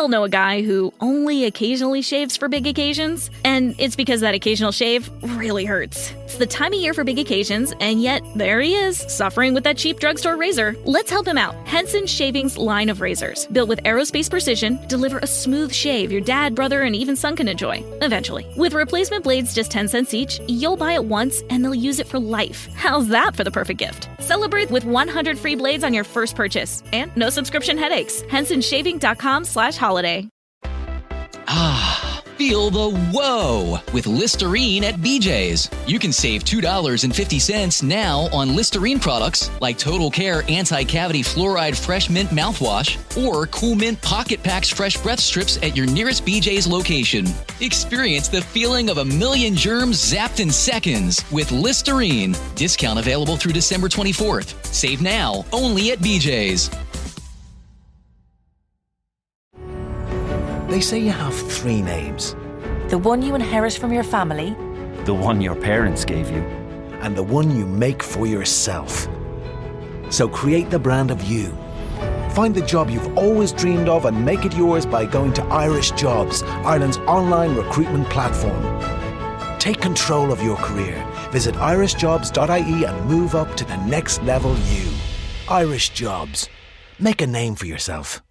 all know a guy who only occasionally shaves for big occasions, and it's because that occasional shave really hurts. It's the time of year for big occasions, and yet there he is, suffering with that cheap drugstore razor. Let's help him out. Henson Shaving's line of razors, built with aerospace precision, deliver a smooth shave your dad, brother, and even son can enjoy, eventually. With replacement blades just 10 cents each, you'll buy it once and they'll use it for life. How's that for the perfect gift? Celebrate with 100 free blades on your first purchase, and no subscription headaches. HensonShaving.com/holiday. Feel the whoa with Listerine at BJ's. You can save $2.50 now on Listerine products like Total Care Anti-Cavity Fluoride Fresh Mint Mouthwash or Cool Mint Pocket Packs Fresh Breath Strips at your nearest BJ's location. Experience the feeling of a million germs zapped in seconds with Listerine. Discount available through December 24th. Save now only at BJ's. They say you have 3 names. The one you inherit from your family. The one your parents gave you. And the one you make for yourself. So create the brand of you. Find the job you've always dreamed of and make it yours by going to Irish Jobs, Ireland's online recruitment platform. Take control of your career. Visit irishjobs.ie and move up to the next level you. Irish Jobs. Make a name for yourself.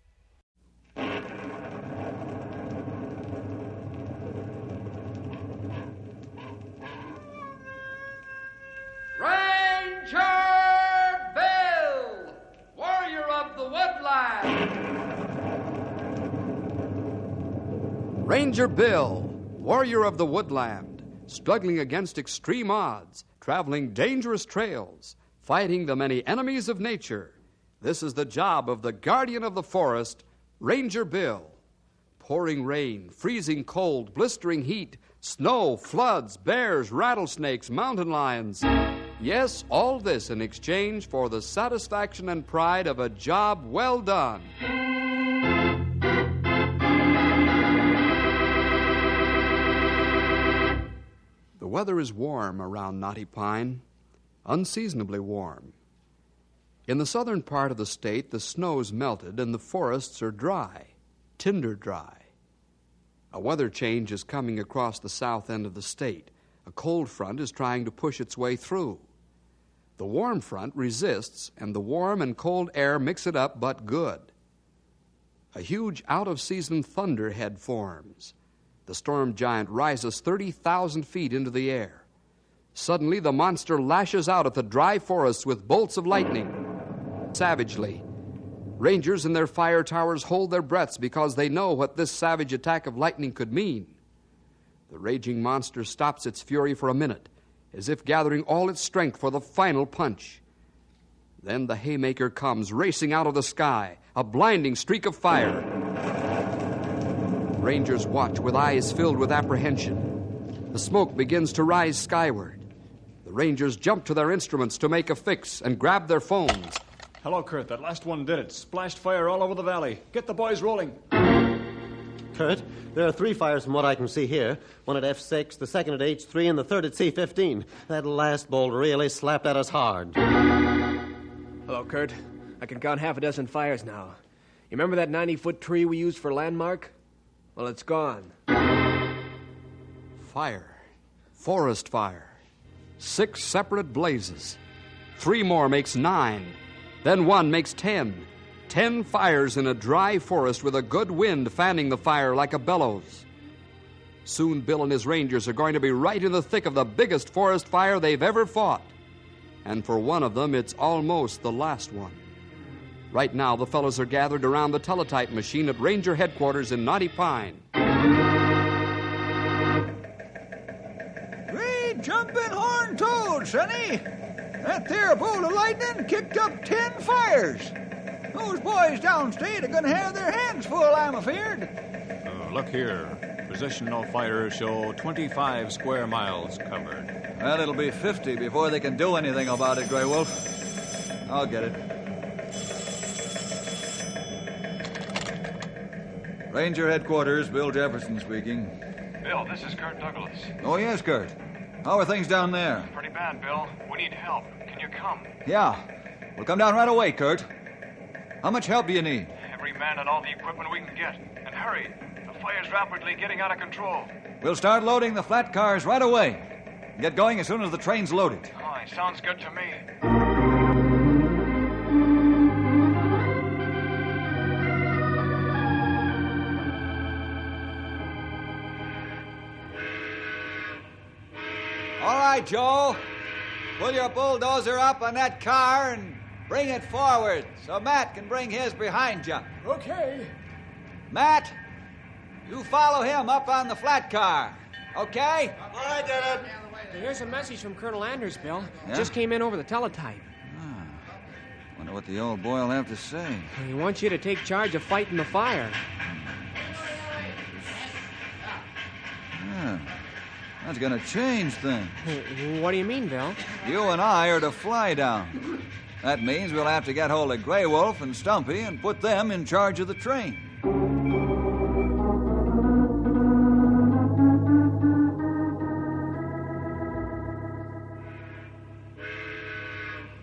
Ranger Bill, warrior of the woodland, struggling against extreme odds, traveling dangerous trails, fighting the many enemies of nature. This is the job of the guardian of the forest, Ranger Bill. Pouring rain, freezing cold, blistering heat, snow, floods, bears, rattlesnakes, mountain lions. Yes, all this in exchange for the satisfaction and pride of a job well done. The weather is warm around Knotty Pine, unseasonably warm. In the southern part of the state, the snow's melted and the forests are dry, tinder dry. A weather change is coming across the south end of the state. A cold front is trying to push its way through. The warm front resists, and the warm and cold air mix it up but good. A huge out-of-season thunderhead forms. The storm giant rises 30,000 feet into the air. Suddenly, the monster lashes out at the dry forests with bolts of lightning. Savagely, rangers in their fire towers hold their breaths because they know what this savage attack of lightning could mean. The raging monster stops its fury for a minute, as if gathering all its strength for the final punch. Then the haymaker comes racing out of the sky, a blinding streak of fire. Rangers watch with eyes filled with apprehension. The smoke begins to rise skyward. The Rangers jump to their instruments to make a fix and grab their phones. Hello, Kurt. That last one did it. Splashed fire all over the valley. Get the boys rolling. Kurt, there are 3 fires from what I can see here. One at F6, the second at H3, and the third at C15. That last bolt really slapped at us hard. Hello, Kurt. I can count half a dozen fires now. You remember that 90-foot tree we used for landmark? Well, it's gone. Fire. Forest fire. 6 separate blazes. 3 more makes 9. Then 1 makes 10. 10 fires in a dry forest with a good wind fanning the fire like a bellows. Soon Bill and his Rangers are going to be right in the thick of the biggest forest fire they've ever fought. And for one of them, it's almost the last one. Right now, the fellows are gathered around the teletype machine at Ranger headquarters in Knotty Pine. Great jumping horn toad, Sonny! That there bolt of lightning kicked up 10 fires. Those boys downstate are going to have their hands full, I'm afeard. Look here. Positional fires show 25 square miles covered. Well, it'll be 50 before they can do anything about it, Grey Wolf. I'll get it. Ranger headquarters, Bill Jefferson speaking. Bill, this is Kurt Douglas. Oh, yes, Kurt. How are things down there? Pretty bad, Bill. We need help. Can you come? Yeah. We'll come down right away, Kurt. How much help do you need? Every demand on all the equipment we can get. And hurry. The fire's rapidly getting out of control. We'll start loading the flat cars right away. Get going as soon as the train's loaded. Oh, it sounds good to me. All right, Joe. Pull your bulldozer up on that car and bring it forward so Matt can bring his behind you. Okay. Matt, you follow him up on the flat car. Okay? All right, Dad. Here's a message from Colonel Anders, Bill. Yeah? Just came in over the teletype. Wonder what the old boy will have to say. He wants you to take charge of fighting the fire. Yeah. That's going to change things. What do you mean, Bill? You and I are to fly down. That means we'll have to get hold of Grey Wolf and Stumpy and put them in charge of the train.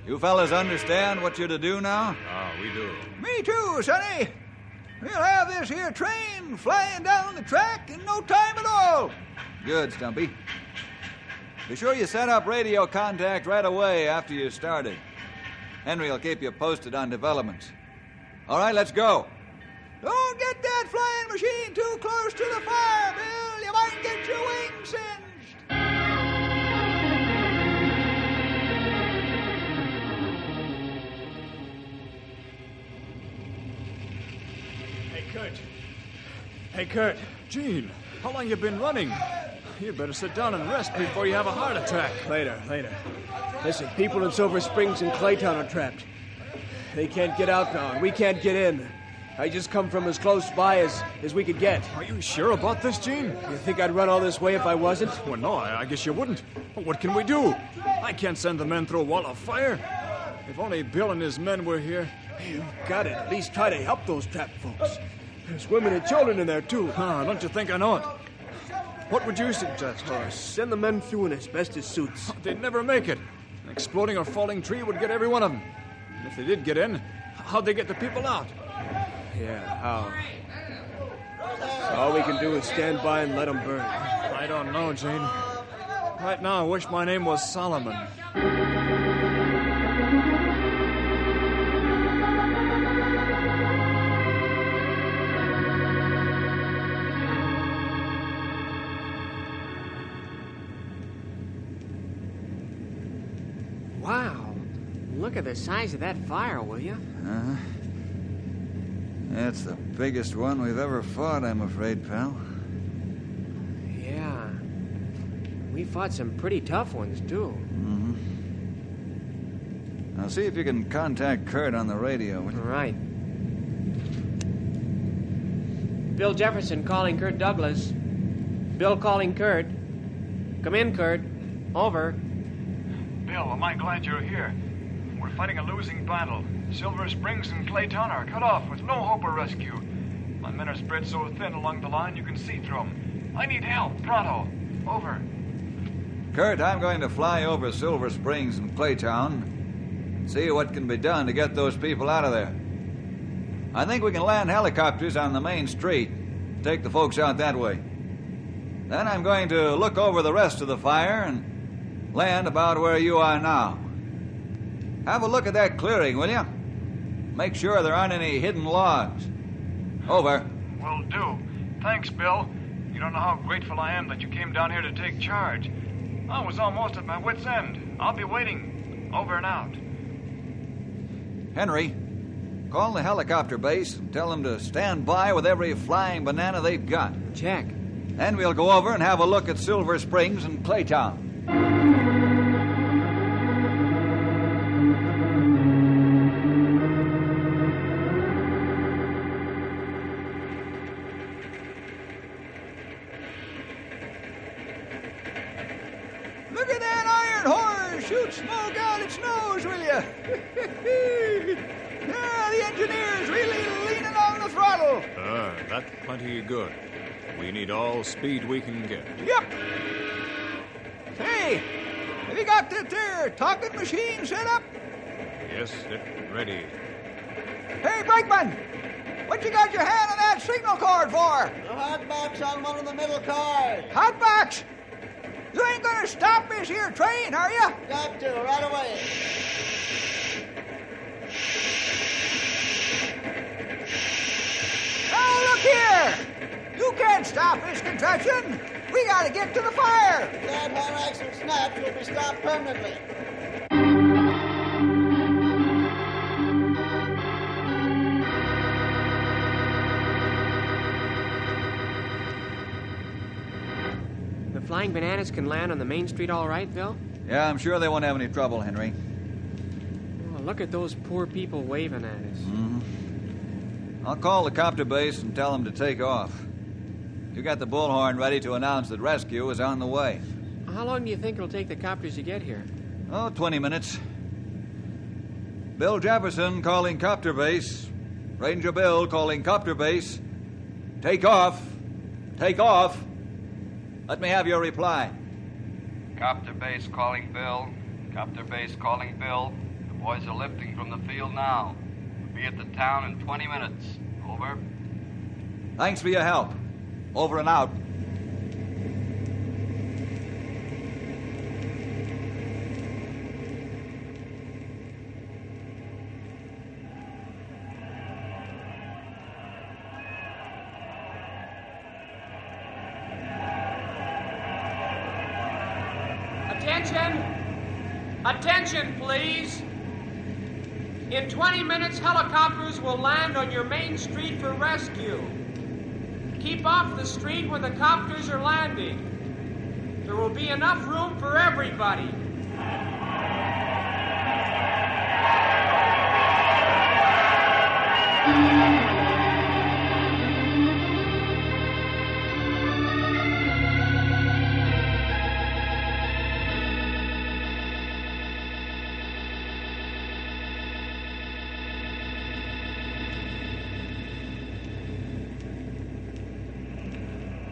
You fellas understand what you're to do now? We do. Me too, Sonny. We'll have this here train flying down the track in no time at all. Good, Stumpy. Be sure you set up radio contact right away after you started. Henry will keep you posted on developments. All right, let's go. Don't get that flying machine too close to the fire, Bill. You might get your wings singed. Hey, Kurt. Gene, how long you been running? You better sit down and rest before you have a heart attack. Later. Listen, people in Silver Springs and Clayton are trapped. They can't get out now, and we can't get in. I just come from as close by as we could get. Are you sure about this, Gene? You think I'd run all this way if I wasn't? Well, no, I guess you wouldn't. But what can we do? I can't send the men through a wall of fire. If only Bill and his men were here. You've got to at least try to help those trapped folks. There's women and children in there, too. Don't you think I know it? What would you suggest? Send the men through in asbestos suits. They'd never make it. An exploding or falling tree would get every one of them. And if they did get in, how'd they get the people out? Yeah, how? All we can do is stand by and let them burn. I don't know, Gene. Right now, I wish my name was Solomon. Wow. Look at the size of that fire, will you? Uh-huh. It's the biggest one we've ever fought, I'm afraid, pal. Yeah. We fought some pretty tough ones, too. Mm-hmm. Now, see if you can contact Kurt on the radio. All right. Bill Jefferson calling Kurt Douglas. Bill calling Kurt. Come in, Kurt. Over. Bill, am I glad you're here. We're fighting a losing battle. Silver Springs and Clayton are cut off with no hope of rescue. My men are spread so thin along the line you can see through them. I need help, pronto. Over. Kurt, I'm going to fly over Silver Springs and Claytown and see what can be done to get those people out of there. I think we can land helicopters on the main street and take the folks out that way. Then I'm going to look over the rest of the fire and land about where you are now. Have a look at that clearing, will you? Make sure there aren't any hidden logs. Over. Will do. Thanks, Bill. You don't know how grateful I am that you came down here to take charge. I was almost at my wit's end. I'll be waiting. Over and out. Henry, call the helicopter base and tell them to stand by with every flying banana they've got. Check. Then we'll go over and have a look at Silver Springs and Claytown. Look at that iron horse shoot smoke out its nose, will you? Yeah, the engineer's really leaning on the throttle. That's plenty good. We need all speed we can get. Yep. Hey, have you got that there talking machine set up? Yes, it's ready. Hey, Brakeman! What you got your hand on that signal cord for? The hot box on one of the middle cars. Hot box? You ain't gonna stop this here train, are you? Got to, right away. Now look here! You can't stop this contraption! We gotta get to the fire! That hot axle snaps will be stopped permanently. The Flying Bananas can land on the main street all right, Bill? Yeah, I'm sure they won't have any trouble, Henry. Oh, look at those poor people waving at us. I'll call the copter base and tell them to take off. You got the bullhorn ready to announce that rescue is on the way. How long do you think it'll take the copters to get here? Oh, 20 minutes. Bill Jefferson calling copter base. Ranger Bill calling copter base. Take off. Take off. Let me have your reply. Copter base calling Bill. Copter base calling Bill. The boys are lifting from the field now. We'll be at the town in 20 minutes. Over. Thanks for your help. Over and out. Attention! Attention, please! In 20 minutes, helicopters will land on your main street for rescue. Keep off the street where the copters are landing. There will be enough room for everybody.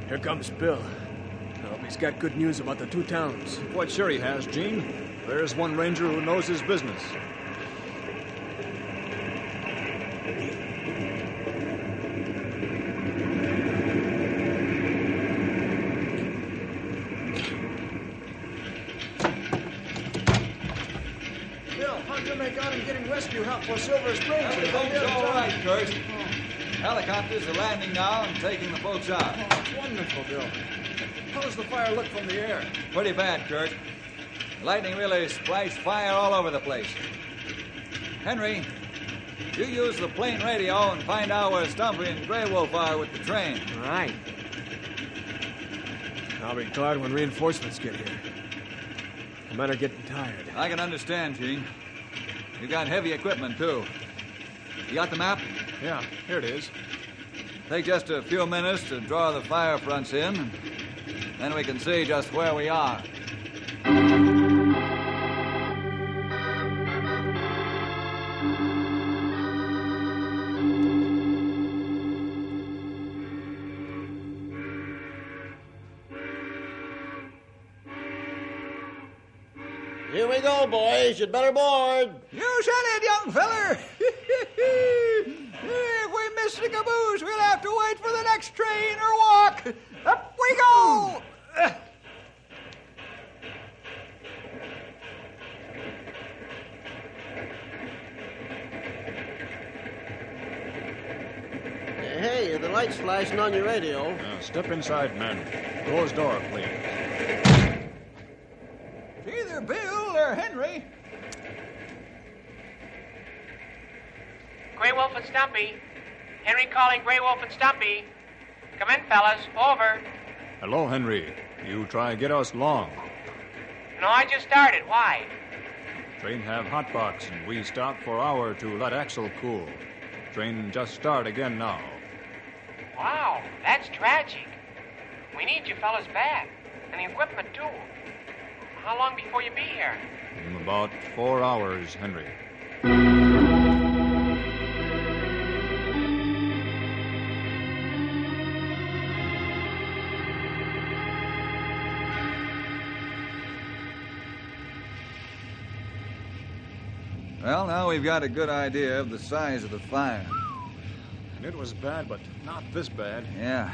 Here comes Bill. I hope he's got good news about the two towns. Quite sure he has, Gene. There's one ranger who knows his business. Bill, how'd you make out in getting rescue help for Silver Springs? Everything's all right, Kurt. Helicopters are landing now and taking the folks out. Oh, wonderful, Bill. How does the fire look from the air? Pretty bad, Kurt. The lightning really splashed fire all over the place. Henry, you use the plane radio and find out where Stumpy and Grey Wolf are with the train. All right. I'll be glad when reinforcements get here. The men are getting tired. I can understand, Gene. You got heavy equipment, too. You got the map? Yeah, here it is. Take just a few minutes to draw the fire fronts in, and then we can see just where we are. Here we go, boys. You'd better board. You said it, young feller. If we miss the caboose, we'll have to wait for the next train or walk. Up we go! Hey, the light's flashing on your radio. Step inside, men. Closed door, please. It's either Bill or Henry. Grey Wolf and Stumpy. Henry calling Grey Wolf and Stumpy. Come in, fellas. Over. Hello, Henry. You try get us long. No, I just started. Why? Train have hotbox, and we stop for hour to let axle cool. Train just start again now. Wow, that's tragic. We need you fellas bad. And the equipment, too. How long before you be here? In about 4 hours, Henry. Well, now we've got a good idea of the size of the fire. It was bad, but not this bad. Yeah.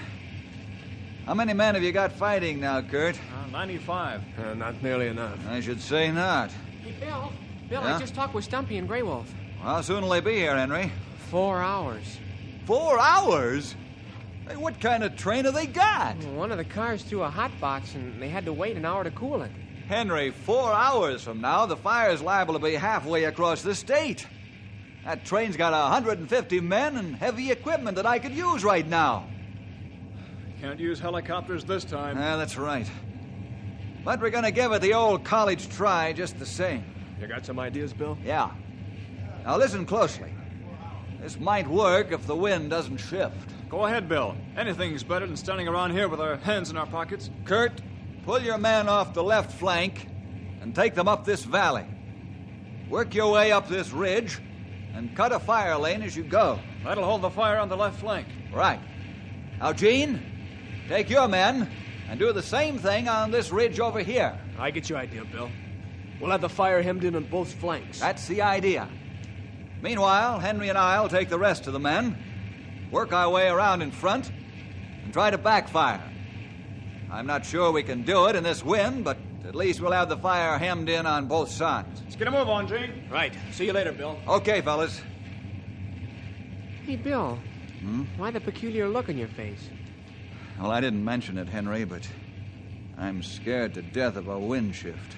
How many men have you got fighting now, Kurt? 95. Not nearly enough. I should say not. Hey, Bill. Bill, Yeah? I just talked with Stumpy and Grey Wolf. How soon will they be here, Henry? 4 hours. 4 hours? Hey, what kind of train have they got? One of the cars threw a hot box, and they had to wait an hour to cool it. Henry, 4 hours from now, the fire's liable to be halfway across the state. That train's got 150 men and heavy equipment that I could use right now. Can't use helicopters this time. Yeah, that's right. But we're going to give it the old college try just the same. You got some ideas, Bill? Yeah. Now listen closely. This might work if the wind doesn't shift. Go ahead, Bill. Anything's better than standing around here with our hands in our pockets. Kurt, pull your men off the left flank and take them up this valley. Work your way up this ridge and cut a fire lane as you go. That'll hold the fire on the left flank. Right. Now, Gene, take your men and do the same thing on this ridge over here. I get your idea, Bill. We'll have the fire hemmed in on both flanks. That's the idea. Meanwhile, Henry and I'll take the rest of the men, work our way around in front, and try to backfire. I'm not sure we can do it in this wind, but at least we'll have the fire hemmed in on both sides. Let's get a move on, Gene. Right. See you later, Bill. Okay, fellas. Hey, Bill. Why the peculiar look on your face? Well, I didn't mention it, Henry, but I'm scared to death of a wind shift.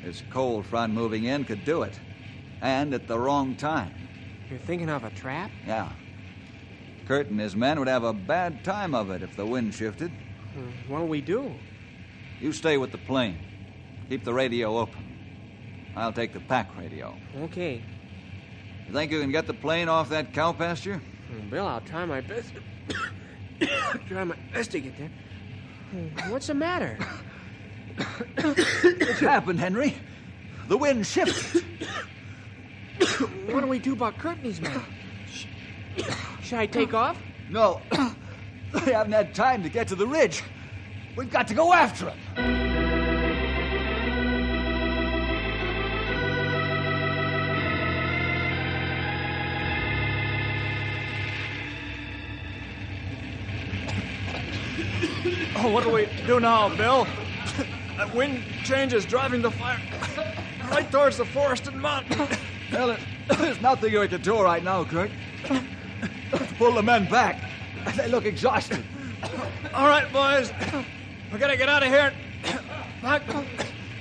This cold front moving in could do it. And at the wrong time. You're thinking of a trap? Yeah. Kurt and his men would have a bad time of it if the wind shifted. What'll we do? You stay with the plane. Keep the radio open. I'll take the pack radio. Okay. You think you can get the plane off that cow pasture? Bill, I'll try my best. Try my best to get there. What's the matter? What's happened, Henry? The wind shifted. What do we do about Kurt and his men? Should I take off? No. They haven't had time to get to the ridge. We've got to go after him. Oh, what do we do now, Bill? That wind change is driving the fire right towards the forested mountain. Well, there's nothing we can do right now, Kurt. Pull the men back. They look exhausted. All right, boys. We gotta get out of here. Back.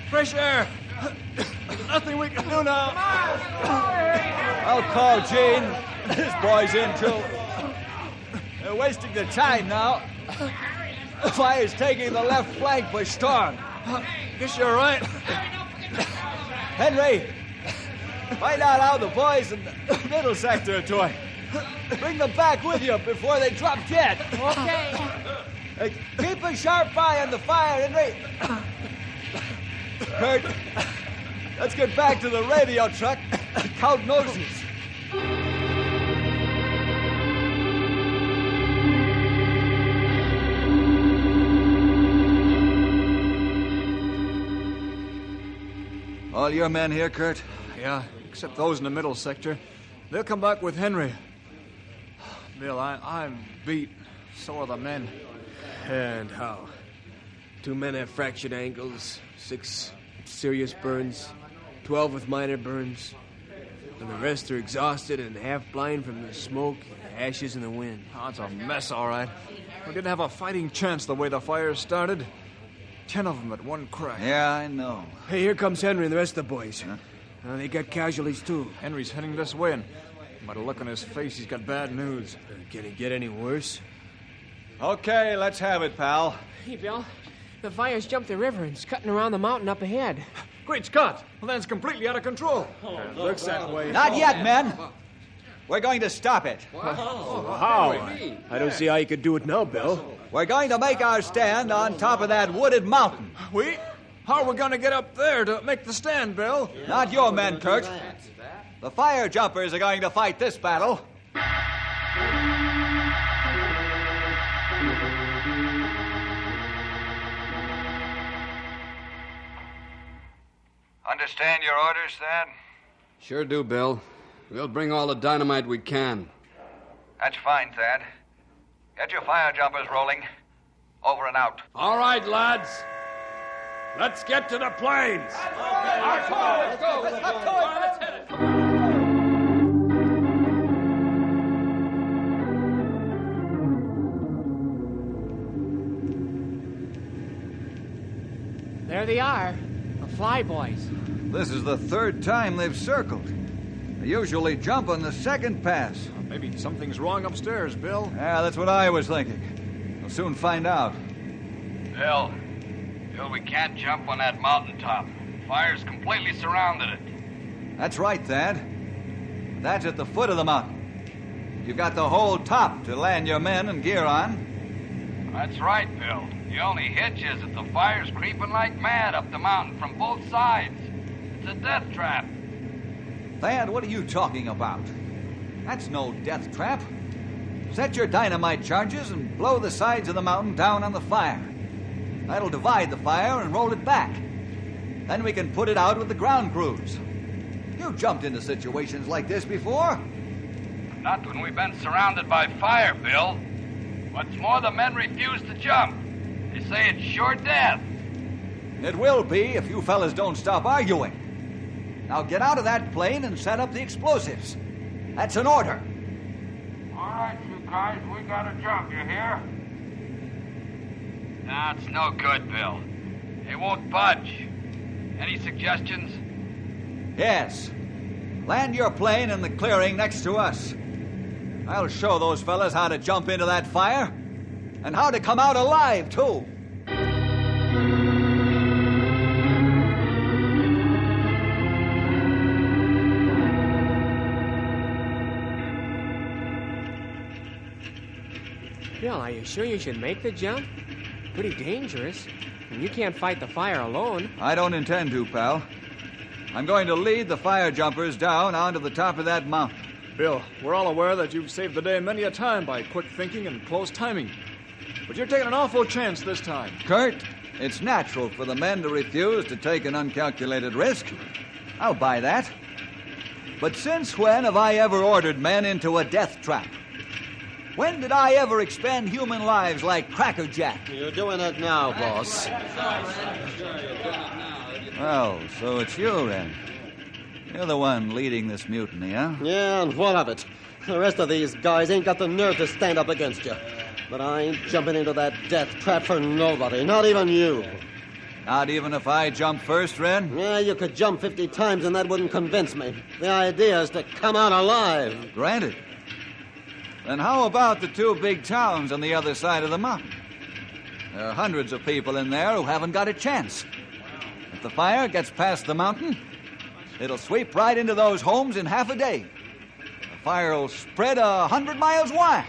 Fresh air. Nothing we can do now. I'll call Gene. This boy's in, too. They're wasting their time now. The fire's taking the left flank by storm. Guess you're right. Henry, find out how the boys in the middle sector are doing. Bring them back with you before they drop dead. Okay. Keep a sharp eye on the fire, Henry. Kurt, let's get back to the radio truck and count noses. All your men here, Kurt? Yeah, except those in the middle sector. They'll come back with Henry. Bill, I'm beat. So are the men. And how? 2 men have fractured ankles, 6 serious burns, 12 with minor burns. And the rest are exhausted and half blind from the smoke, ashes, and the wind. Oh, it's a mess, all right. We didn't have a fighting chance the way the fire started. 10 of them at one crack. Yeah, I know. Hey, here comes Henry and the rest of the boys. They got casualties, too. Henry's heading this way, and by the look on his face, he's got bad news. Can it get any worse? Okay, let's have it, pal. Hey, Bill. The fire's jumped the river and it's cutting around the mountain up ahead. Great Scott! Well, then it's completely out of control. Looks that way. Not yet, men. We're going to stop it. How? I don't see how you could do it now, Bill. We're going to make our stand on top of that wooded mountain. We? How are we going to get up there to make the stand, Bill? Not your men, Kurt. The fire jumpers are going to fight this battle. Understand your orders, Thad? Sure do, Bill. We'll bring all the dynamite we can. That's fine, Thad. Get your fire jumpers rolling. Over and out. All right, lads. Let's get to the plains. Let's go. Let's hit it. There they are, the Flyboys. This is the third time they've circled. They usually jump on the second pass. Maybe something's wrong upstairs, Bill. Yeah, that's what I was thinking. We'll soon find out. Bill, we can't jump on that mountaintop. Fire's completely surrounded it. That's right, Thad. That's at the foot of the mountain. You've got the whole top to land your men and gear on. That's right, Bill. The only hitch is that the fire's creeping like mad up the mountain from both sides. It's a death trap. Thad, what are you talking about? That's no death trap. Set your dynamite charges and blow the sides of the mountain down on the fire. That'll divide the fire and roll it back. Then we can put it out with the ground crews. You've jumped into situations like this before. Not when we've been surrounded by fire, Bill. What's more, the men refuse to jump. They say it's sure death. It will be if you fellas don't stop arguing. Now get out of that plane and set up the explosives. That's an order. All right, you guys, we gotta jump, you hear? Nah, it's no good, Bill. They won't budge. Any suggestions? Yes. Land your plane in the clearing next to us. I'll show those fellas how to jump into that fire and how to come out alive, too. Bill, are you sure you should make the jump? Pretty dangerous. And you can't fight the fire alone. I don't intend to, pal. I'm going to lead the fire jumpers down onto the top of that mountain. Bill, we're all aware that you've saved the day many a time by quick thinking and close timing. But you're taking an awful chance this time. Kurt, it's natural for the men to refuse to take an uncalculated risk. I'll buy that. But since when have I ever ordered men into a death trap? When did I ever expend human lives like Cracker Jack? You're doing it now, boss. Oh, so it's you, then. You're the one leading this mutiny, huh? Yeah, and what of it? The rest of these guys ain't got the nerve to stand up against you. But I ain't jumping into that death trap for nobody, not even you. Not even if I jump first, Ren? Yeah, you could jump 50 times and that wouldn't convince me. The idea is to come out alive. Granted. Then how about the two big towns on the other side of the mountain? There are hundreds of people in there who haven't got a chance. If the fire gets past the mountain, it'll sweep right into those homes in half a day. The fire will spread 100 miles wide.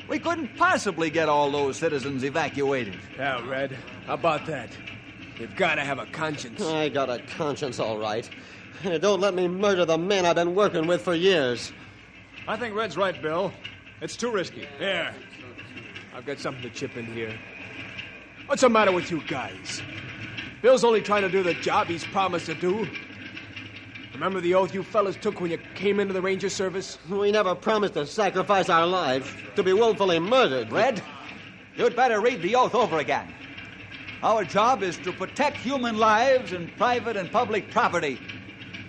We couldn't possibly get all those citizens evacuated. Yeah, Red. How about that? You've got to have a conscience. I got a conscience, all right. Don't let me murder the men I've been working with for years. I think Red's right, Bill. It's too risky. Here. I've got something to chip in here. What's the matter with you guys? Bill's only trying to do the job he's promised to do. Remember the oath you fellas took when you came into the Ranger Service? We never promised to sacrifice our lives, to be willfully murdered. Red, you'd better read the oath over again. Our job is to protect human lives and private and public property,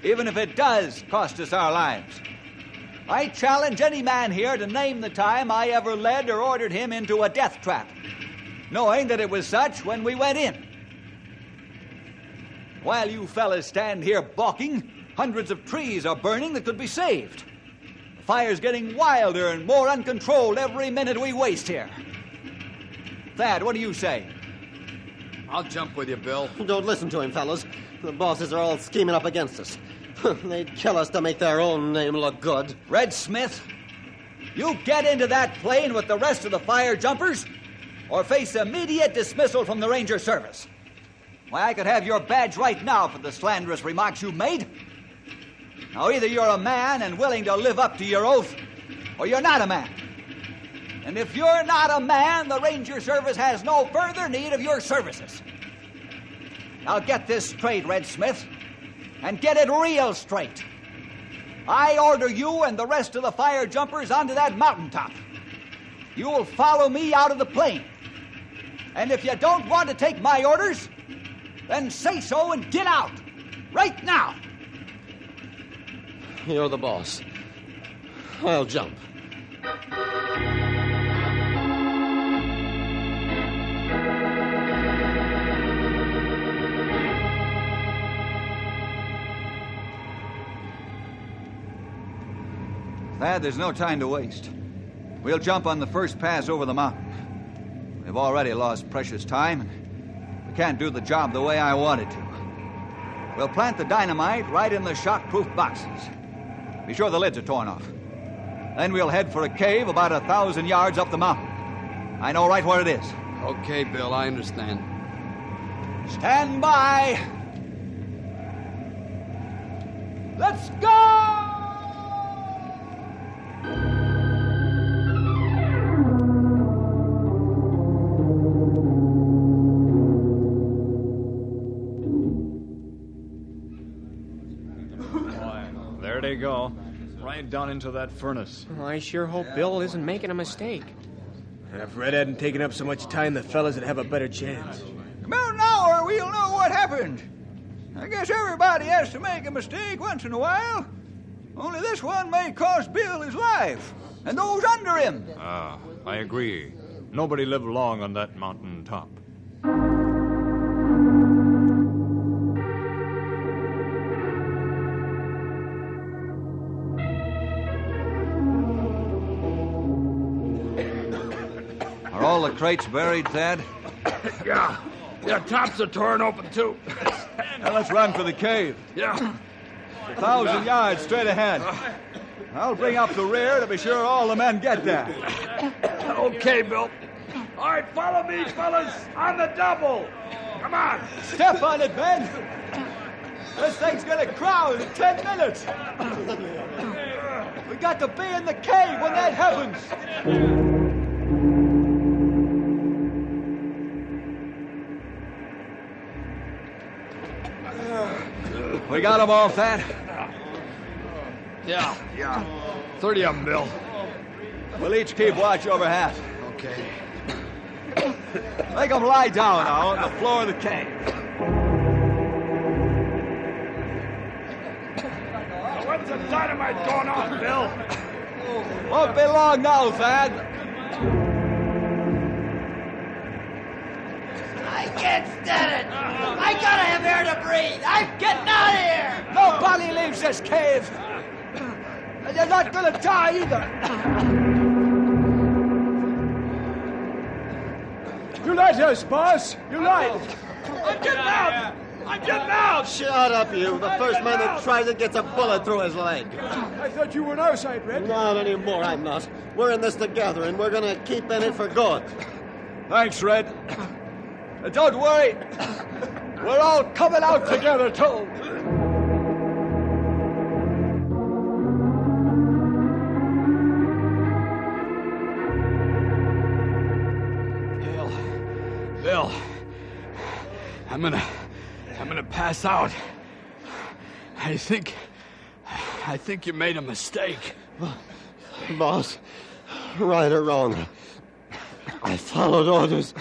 even if it does cost us our lives. I challenge any man here to name the time I ever led or ordered him into a death trap, knowing that it was such when we went in. While you fellas stand here balking, hundreds of trees are burning that could be saved. The fire's getting wilder and more uncontrolled every minute we waste here. Thad, what do you say? I'll jump with you, Bill. Don't listen to him, fellas. The bosses are all scheming up against us. They'd kill us to make their own name look good. Red Smith, you get into that plane with the rest of the fire jumpers or face immediate dismissal from the Ranger Service. Why, I could have your badge right now for the slanderous remarks you made. Now, either you're a man and willing to live up to your oath, or you're not a man. And if you're not a man, the Ranger Service has no further need of your services. Now, get this straight, Red Smith, and get it real straight. I order you and the rest of the fire jumpers onto that mountaintop. You will follow me out of the plain. And if you don't want to take my orders, then say so and get out. Right now. You're the boss. I'll jump. Thad, there's no time to waste. We'll jump on the first pass over the mountain. We've already lost precious time, and we can't do the job the way I wanted to. We'll plant the dynamite right in the shock-proof boxes. Be sure the lids are torn off. Then we'll head for a cave about 1,000 yards up the mountain. I know right where it is. Okay, Bill, I understand. Stand by. Let's go! There they go. Right down into that furnace. Oh, I sure hope Bill isn't making a mistake. If Red hadn't taken up so much time, the fellas would have a better chance. About an hour, we'll know what happened. I guess everybody has to make a mistake once in a while. Only this one may cost Bill his life, and those under him. Ah, I agree. Nobody lived long on that mountain top. Are all the crates buried, Thad? Yeah. Yeah, tops are torn open, too. Now let's run for the cave. Yeah. 1,000 yards straight ahead. I'll bring up the rear to be sure all the men get there. Okay, Bill. All right, follow me, fellas. On the double. Come on. Step on it, Ben. This thing's gonna crowd in 10 minutes. We got to be in the cave when that happens. We got them all, Thad? Yeah. 30 of them, Bill. We'll each keep watch over half. Okay. Make them lie down now on the floor of the cave. When's the dynamite going off, Bill? Won't be long now, Thad. I can't stand it! I gotta have air to breathe! I'm getting out of here! Nobody leaves this cave! And you're not gonna die either! You let us, boss! You let! I'm getting out! I'm getting out! Shut up, you. The first man that tries it gets a bullet through his leg. I thought you were on our side, Red. Not anymore, I'm not. We're in this together, and we're gonna keep in it for good. Thanks, Red. Don't worry. We're all coming out together, too. Bill, I'm gonna pass out. I think you made a mistake. Boss, right or wrong, I followed orders.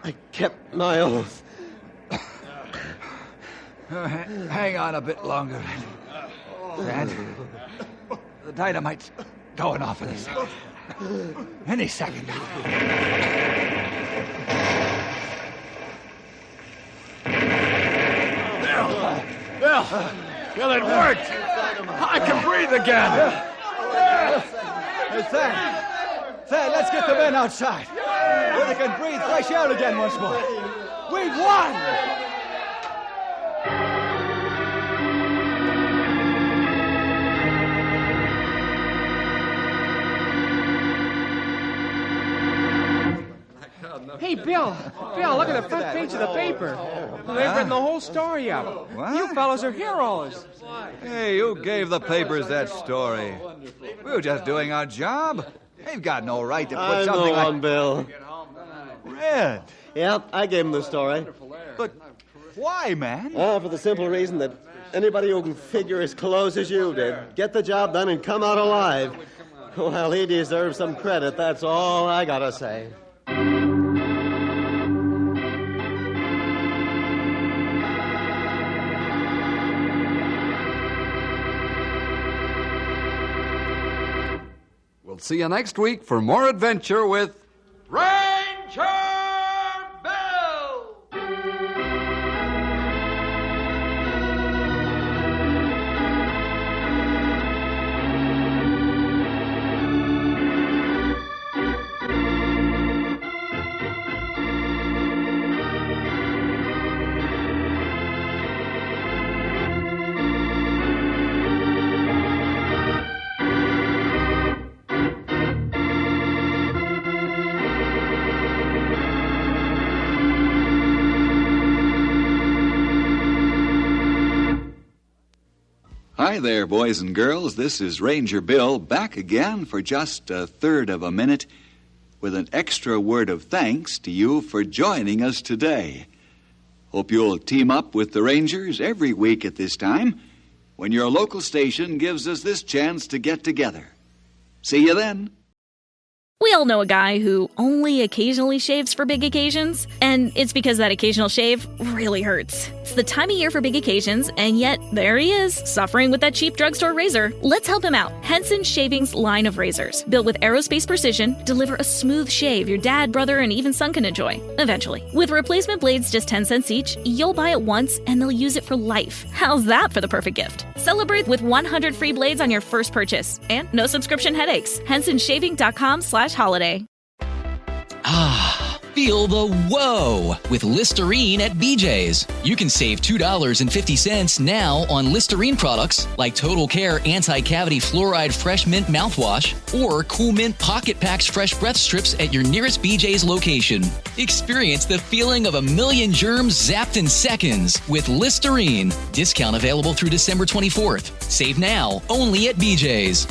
I kept my oath. Hang on a bit longer. Dad, the dynamite's going off in this. Any second. Bill, it worked. I can breathe again. Hey, Thad, let's get the men outside. Where they can breathe fresh air again once more. We've won! Hey, Bill, look at the front page of the paper. They've written the whole story up. What? You fellas are heroes. Hey, who gave the papers that story? We were just doing our job. They've got no right to put something I'm the like... one, Bill. Red. Yep, I gave him the story. But Why, man? For the simple reason that anybody who can figure as close as you did, get the job done and come out alive, well, he deserves some credit. That's all I gotta say. We'll see you next week for more adventure with Ranger Bill! Hi there, boys and girls. This is Ranger Bill back again for just a third of a minute with an extra word of thanks to you for joining us today. Hope you'll team up with the Rangers every week at this time when your local station gives us this chance to get together. See you then. We all know a guy who only occasionally shaves for big occasions, and it's because that occasional shave really hurts. It's the time of year for big occasions, and yet there he is, suffering with that cheap drugstore razor. Let's help him out. Henson Shaving's line of razors, built with aerospace precision, deliver a smooth shave your dad, brother, and even son can enjoy, eventually. With replacement blades just 10 cents each, you'll buy it once, and they'll use it for life. How's that for the perfect gift? Celebrate with 100 free blades on your first purchase, and no subscription headaches. HensonShaving.com/holiday. Feel the whoa with Listerine at BJ's. You can save $2.50 now on Listerine products like Total Care Anti-Cavity Fluoride Fresh Mint Mouthwash or Cool Mint Pocket Packs Fresh Breath Strips at your nearest BJ's location. Experience the feeling of a million germs zapped in seconds with Listerine. Discount available through December 24th. Save now only at BJ's.